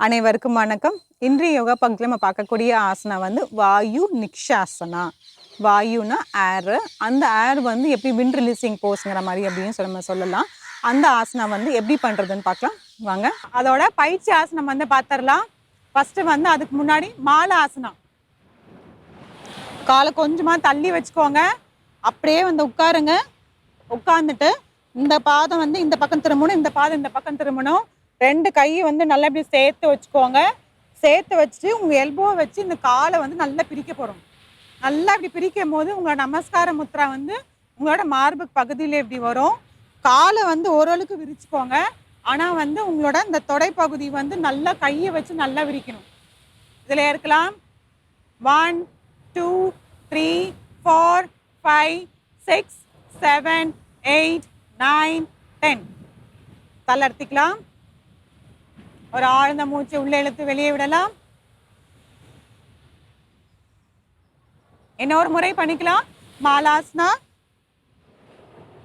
அனைவருக்கும் வணக்கம். இன்றைய யோகா பங்கத்தில் நம்ம பார்க்கக்கூடிய ஆசனா வந்து வாயு நிக்ஷாசனா. வாயுனா ஏர், அந்த ஏர் வந்து எப்படி விண்ட் ரிலீசிங் போஸ்ங்கிற மாதிரி அப்படின்னு நம்ம சொல்லலாம். அந்த ஆசனா வந்து எப்படி பண்ணுறதுன்னு பார்க்கலாம் வாங்க. அதோட பயிற்சி ஆசனம் வந்து பார்த்துடலாம். ஃபஸ்ட்டு வந்து அதுக்கு முன்னாடி மாலை ஆசனம். காலை கொஞ்சமாக தள்ளி வச்சுக்கோங்க, அப்படியே வந்து உட்காருங்க. உட்காந்துட்டு இந்த பாதம் வந்து இந்த பக்கம் திரும்பணும், இந்த பாதம் இந்த பக்கம் திரும்பணும். ரெண்டு கையை வந்து நல்லா இப்படி சேர்த்து வச்சுக்கோங்க. சேர்த்து வச்சுட்டு உங்கள் எல்போவை வச்சு இந்த காலை வந்து நல்லா பிரிக்க போகிறோம். நல்லா இப்படி பிரிக்கும் போது உங்களோட நமஸ்கார முத்ரா வந்து உங்களோட மார்பு பகுதியில் இப்படி வரும். காலை வந்து ஓரளவுக்கு விரிச்சுக்கோங்க. ஆனால் வந்து உங்களோட இந்த தொடைப்பகுதி வந்து நல்லா கையை வச்சு நல்லா விரிக்கணும். இதில் இருக்கலாம் 1 2 3 4 5 6 7 8 9 10. தளர்த்திக்கலாம். ஒரு ஆழ்ந்த மூச்சு உள்ளே இழுத்து வெளியே விடலாம். இன்னொரு முறை பண்ணிக்கலாம். மாலாசனா.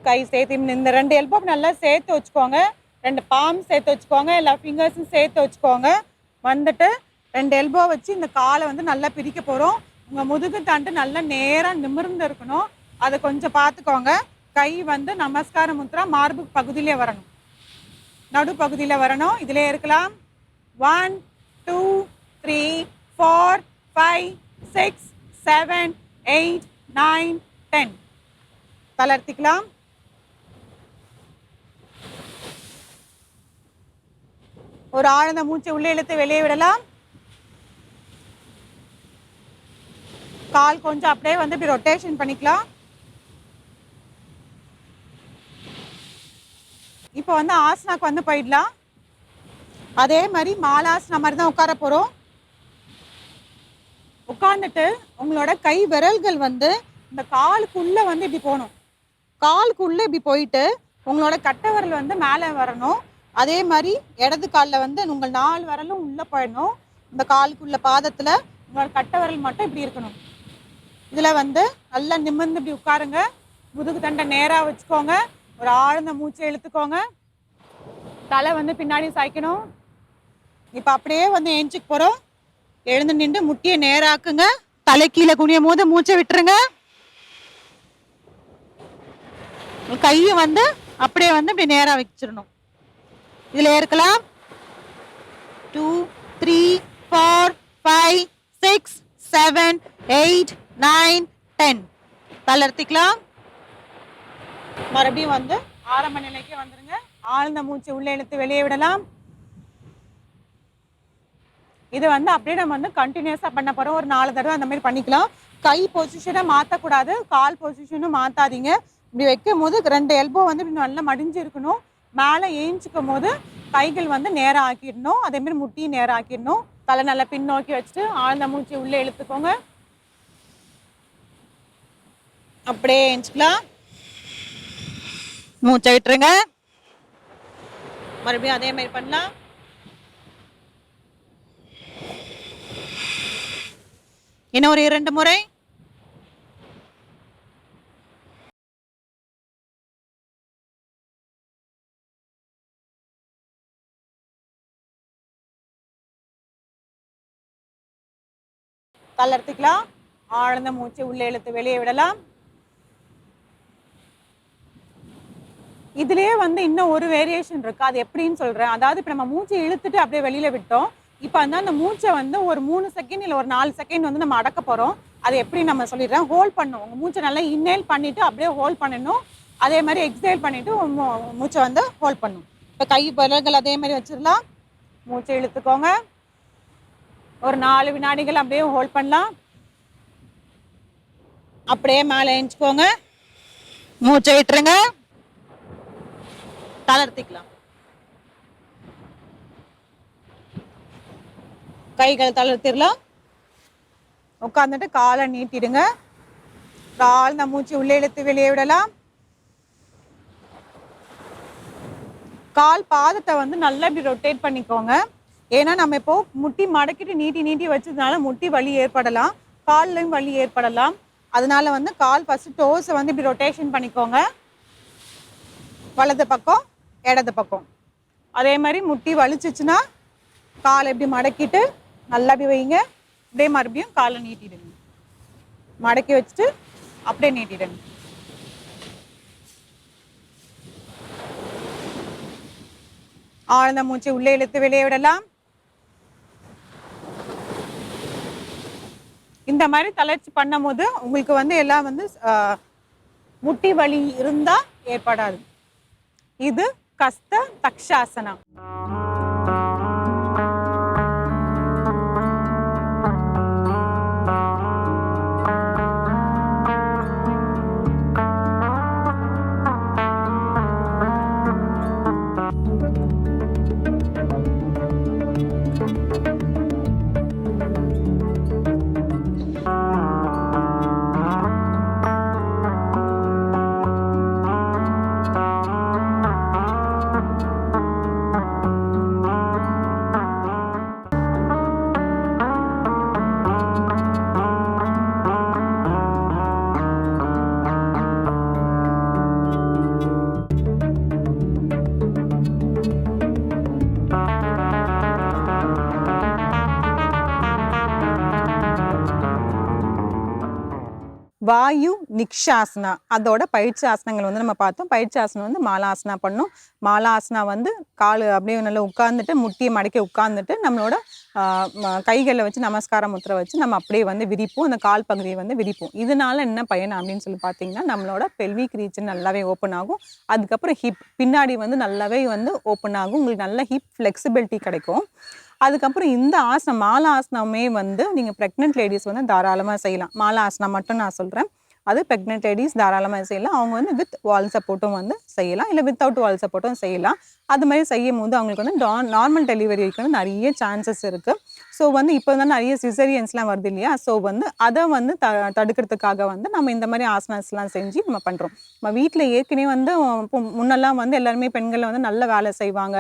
கை சேர்த்து இந்த ரெண்டு எல்போ நல்லா சேர்த்து வச்சுக்கோங்க. ரெண்டு பாம் சேர்த்து வச்சுக்கோங்க. எல்லா ஃபிங்கர்ஸும் சேர்த்து வச்சுக்கோங்க. வந்துட்டு ரெண்டு எல்போ வச்சு இந்த காலை வந்து நல்லா பிரிக்க போகிறோம். உங்கள் முதுகு தண்டு நல்லா நேராக நிமிர்ந்து இருக்கணும். அதை கொஞ்சம் பார்த்துக்கோங்க. கை வந்து நமஸ்கார முத்ரா மார்பு பகுதியிலே வரணும், நடு பகுதியில் வரணும். இதிலே இருக்கலாம். 1 2 3 4 5 6 7 8 9 10. தளர்த்திக்கலாம். ஒரு ஆழ்ந்த மூச்சு உள்ளே இழுத்து வெளியே விடலாம். கால் கொஞ்சம் அப்படியே வந்து இப்படி ரொட்டேஷன் பண்ணிக்கலாம். இப்போ வந்து ஆசனாக்கு வந்து போயிடலாம். அதே மாதிரி மாலாசனா மாதிரி தான் உட்கார போகிறோம். உட்காந்துட்டு உங்களோட கை விரல்கள் வந்து இந்த காலுக்குள்ளே வந்து இப்படி போகணும். காலுக்குள்ளே இப்படி போயிட்டு உங்களோட கட்டை விரல் வந்து மேலே வரணும். அதே மாதிரி இடது காலில் வந்து உங்கள் 4 விரலும் உள்ளே போயிடணும். இந்த காலுக்குள்ள பாதத்தில் உங்களோட கட்டை விரல் மட்டும் இப்படி இருக்கணும். இதில் வந்து நல்லா நிமிர்ந்து இப்படி உட்காருங்க. முதுகு தண்டை நேராக வச்சுக்கோங்க. ஒரு ஆழ்ந்த மூச்சை இழுத்துக்கோங்க. தலை வந்து பின்னாடி சாய்க்கணும். இப்போ அப்படியே வந்து ஏஞ்சிக்க போகிறோம். எழுந்து நின்று முட்டியை நேராக்குங்க. தலை கீழே குனியும் போது மூச்சை விட்டுருங்க. கையை வந்து அப்படியே வந்து இப்படி நேராக வச்சிடணும். இதில் இருக்கலாம் 2 3 4 5 6 7 8 9 10. தளர்த்திக்கலாம். மறுபடியும் வந்து ஆரம்ப நிலைக்கு வந்துருங்க. ஆழ்ந்த மூச்சு உள்ளே இழுத்து வெளியே விடலாம். இது வந்து அப்படியே நம்ம வந்து கண்டினியூஸாக பண்ண போகிறோம். ஒரு 4 தடவை அந்த மாதிரி பண்ணிக்கலாம். கை பொசிஷனை மாற்றக்கூடாது, கால் பொசிஷனும் மாற்றாதீங்க. இப்படி வைக்கும் போது 2 எல்போ வந்து இப்படி நல்லா மடிஞ்சு இருக்கணும். மேலே ஏஞ்சிக்கும் போது கைகள் வந்து நேராக ஆக்கிடணும். அதேமாரி முட்டியும் நேராக ஆக்கிடணும். தலை நல்லா பின்னோக்கி வச்சுட்டு ஆழ்ந்த மூச்சு உள்ளே இழுத்துக்கோங்க. அப்படியே ஏஞ்சிக்கலாம். மூச்சை விட்டுருங்க. மறுபடியும் அதே மாதிரி பண்ணலாம். இன்னும் ஒரு 2 முறை. தளர்த்திக்கலாம். ஆழ்ந்த மூச்சு உள்ளே இழுத்து வெளியே விடலாம். இதுலயே வந்து இன்னும் ஒரு வேரியேஷன் இருக்கு. அது எப்படின்னு சொல்றேன். அதாவது இப்போ நம்ம மூச்சை இழுத்துட்டு அப்படியே வெளியில விட்டோம். இப்போ வந்து அந்த மூச்சை வந்து ஒரு 3 செகண்ட் இல்லை ஒரு 4 செகண்ட் வந்து நம்ம அடக்க போறோம். அது எப்படி நம்ம சொல்லிடுறேன். ஹோல்ட் பண்ணணும். உங்க மூச்சை நல்லா இன்ஹேல் பண்ணிட்டு அப்படியே ஹோல்ட் பண்ணணும். அதே மாதிரி எக்ஸேல் பண்ணிட்டு மூச்சை வந்து ஹோல்ட் பண்ணணும். இப்போ கை விரல்கள் அதே மாதிரி வச்சிடலாம். மூச்சை இழுத்துக்கோங்க. ஒரு 4 வினாடிகள் அப்படியே ஹோல்ட் பண்ணலாம். அப்படியே மேலே எழுந்துக்கோங்க. மூச்சை விட்டுருங்க. தளர்த்திக்கலாம். கைகளை தளர்த்திடலாம். உட்காந்துட்டு காலை நீட்டிடுங்க. ஆழ்ந்த மூச்சு உள்ளே இழுத்து வெளியே விடலாம். கால் பாதத்தை வந்து நல்லா இப்படி ரொட்டேட் பண்ணிக்கோங்க. ஏன்னா நம்ம இப்போ முட்டி மடக்கிட்டு நீட்டி நீட்டி வச்சதுனால முட்டி வலி ஏற்படலாம், கால்லையும் வலி ஏற்படலாம். அதனால வந்து கால் ஃபர்ஸ்ட் டோஸை வந்து இப்படி ரொட்டேஷன் பண்ணிக்கோங்க. வலது பக்கம் இடது பக்கம். அதே மாதிரி முட்டி வலிச்சிச்சுன்னா காலை இப்படி மடக்கிட்டு நல்லா அப்படி வைங்க. அப்படியே மறுபடியும் காலை நீட்டிடுங்க. மடக்கி வச்சுட்டு அப்படியே நீட்டிடுங்க. ஆழ்ந்த மூச்சு உள்ளே இழுத்து வெளியே விடலாம். இந்த மாதிரி தளர்ச்சி பண்ணும் போது உங்களுக்கு வந்து எல்லாம் வந்து முட்டி வலி இருந்தா ஏற்படாது. இது கஸ்த தக்ஷாசனா. வாயு நிக்ஷாசனா அதோட பயிற்சி ஆசனங்கள் வந்து நம்ம பார்த்தோம். பயிற்சி ஆசனம் வந்து மாலாசனா பண்ணோம். மாலாசனா வந்து கால் அப்படியே நல்லா உட்கார்ந்துட்டு முட்டியை மடக்கி உட்கார்ந்துட்டு நம்மளோட கைகளை வச்சு நமஸ்கார முத்திரை வச்சு நம்ம அப்படியே வந்து விரிப்போம். அந்த கால் பகுதியை வந்து விரிப்போம். இதனால என்ன பயன் அப்படின்னு சொல்லி பார்த்தீங்கன்னா நம்மளோட பெல்விக் ரீஜன் நல்லாவே ஓப்பன் ஆகும். அதுக்கப்புறம் ஹிப் பின்னாடி வந்து நல்லாவே வந்து ஓப்பன் ஆகும். உங்களுக்கு நல்ல ஹிப் ஃப்ளெக்சிபிலிட்டி கிடைக்கும். அதுக்கப்புறம் இந்த ஆசனம் மாலா ஆசனமே வந்து நீங்கள் ப்ரெக்னென்ட் லேடிஸ் வந்து தாராளமாக செய்யலாம். மாலா ஆசனம் மட்டும் நான் சொல்கிறேன். அது ப்ரெக்னென்ட் லேடிஸ் தாராளமாக செய்யலாம். அவங்க வந்து வித் வால் சப்போர்ட்டும் வந்து செய்யலாம், இல்லை வித்தவுட் வால் சப்போர்ட்டும் செய்யலாம். அது மாதிரி செய்யும் போது அவங்களுக்கு வந்து நார்மல் டெலிவரிக்கு வந்து நிறைய சான்சஸ் இருக்குது. ஸோ வந்து இப்போ வந்து நிறைய சிசரியன்ஸ்லாம் வருது இல்லையா? ஸோ வந்து அதை வந்து தடுக்கிறதுக்காக வந்து நம்ம இந்த மாதிரி ஆசனாஸ்லாம் செஞ்சு நம்ம பண்ணுறோம். நம்ம வீட்டில் ஏற்கனவே வந்து முன்னெல்லாம் வந்து எல்லாருமே பெண்கள் வந்து நல்ல வேலை செய்வாங்க.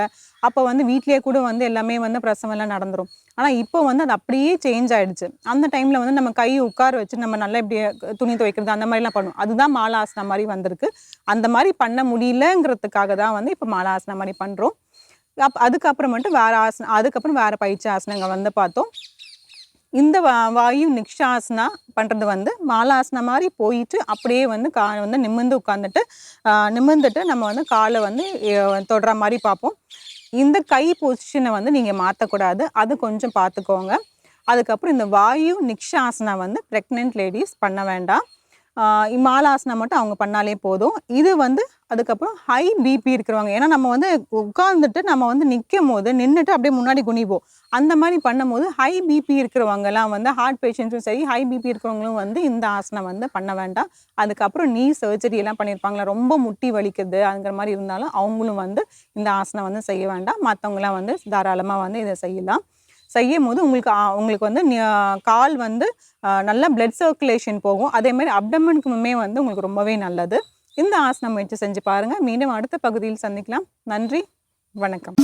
அப்போ வந்து வீட்லேயே கூட வந்து எல்லாமே வந்து பிரசவம்லாம் நடந்துரும். ஆனால் இப்போ வந்து அது அப்படியே சேஞ்ச் ஆகிடுச்சு. அந்த டைமில் வந்து நம்ம கை உட்கார வச்சு நம்ம நல்லா இப்படி துணி துவைக்கிறது அந்த மாதிரிலாம் பண்ணுவோம். அதுதான் மாலாசனம் மாதிரி வந்திருக்கு. அந்த மாதிரி பண்ண முடியலங்கிறதுக்காக தான் வந்து இப்போ மாலாசனம் மாதிரி பண்ணுறோம். அதுக்கப்புறமேட்டு அதுக்கப்புறம் வேறு பயிற்சி ஆசனங்கள் வந்து பார்த்தோம். இந்த வாயு நிக்ஷாசனா பண்ணுறது வந்து மாலாசனா மாதிரி போயிட்டு அப்படியே வந்து காலை வந்து நிமிர்ந்துட்டு நம்ம வந்து காலை வந்து தொடுற மாதிரி பார்ப்போம். இந்த கை பொசிஷனை வந்து நீங்கள் மாற்றக்கூடாது, அது கொஞ்சம் பார்த்துக்கோங்க. அதுக்கப்புறம் இந்த வாயு நிக்ஷாசனா வந்து ப்ரெக்னென்ட் லேடிஸ் பண்ண வேண்டாம். மாலாசனா மட்டும் அவங்க பண்ணாலே போதும். இது வந்து அதுக்கப்புறம் ஹை பிபி இருக்கிறவங்க, ஏன்னா நம்ம வந்து உட்கார்ந்துட்டு நம்ம வந்து நிற்கும் போது நின்றுட்டு அப்படியே முன்னாடி குனிவோம். அந்த மாதிரி பண்ணும் போது ஹை பிபி இருக்கிறவங்கலாம் வந்து ஹார்ட் பேஷண்ட்ஸும் சரி ஹை பிபி இருக்கிறவங்களும் வந்து இந்த ஆசனம் வந்து பண்ண வேண்டாம். அதுக்கப்புறம் நீ சர்ஜரி எல்லாம் பண்ணியிருப்பாங்களா, ரொம்ப முட்டி வலிக்குது அதுங்கிற மாதிரி இருந்தாலும் அவங்களும் வந்து இந்த ஆசனம் வந்து செய்ய வேண்டாம். மற்றவங்களாம் வந்து தாராளமாக வந்து இதை செய்யலாம். செய்யும் போது உங்களுக்கு வந்து கால் வந்து நல்லா பிளட் சர்க்குலேஷன் போகும். அதேமாதிரி அப்டமனுக்குமே வந்து உங்களுக்கு ரொம்பவே நல்லது. இந்த ஆசனம் முயற்சி செஞ்சு பாருங்கள். மீண்டும் அடுத்த பகுதியில் சந்திக்கலாம். நன்றி, வணக்கம்.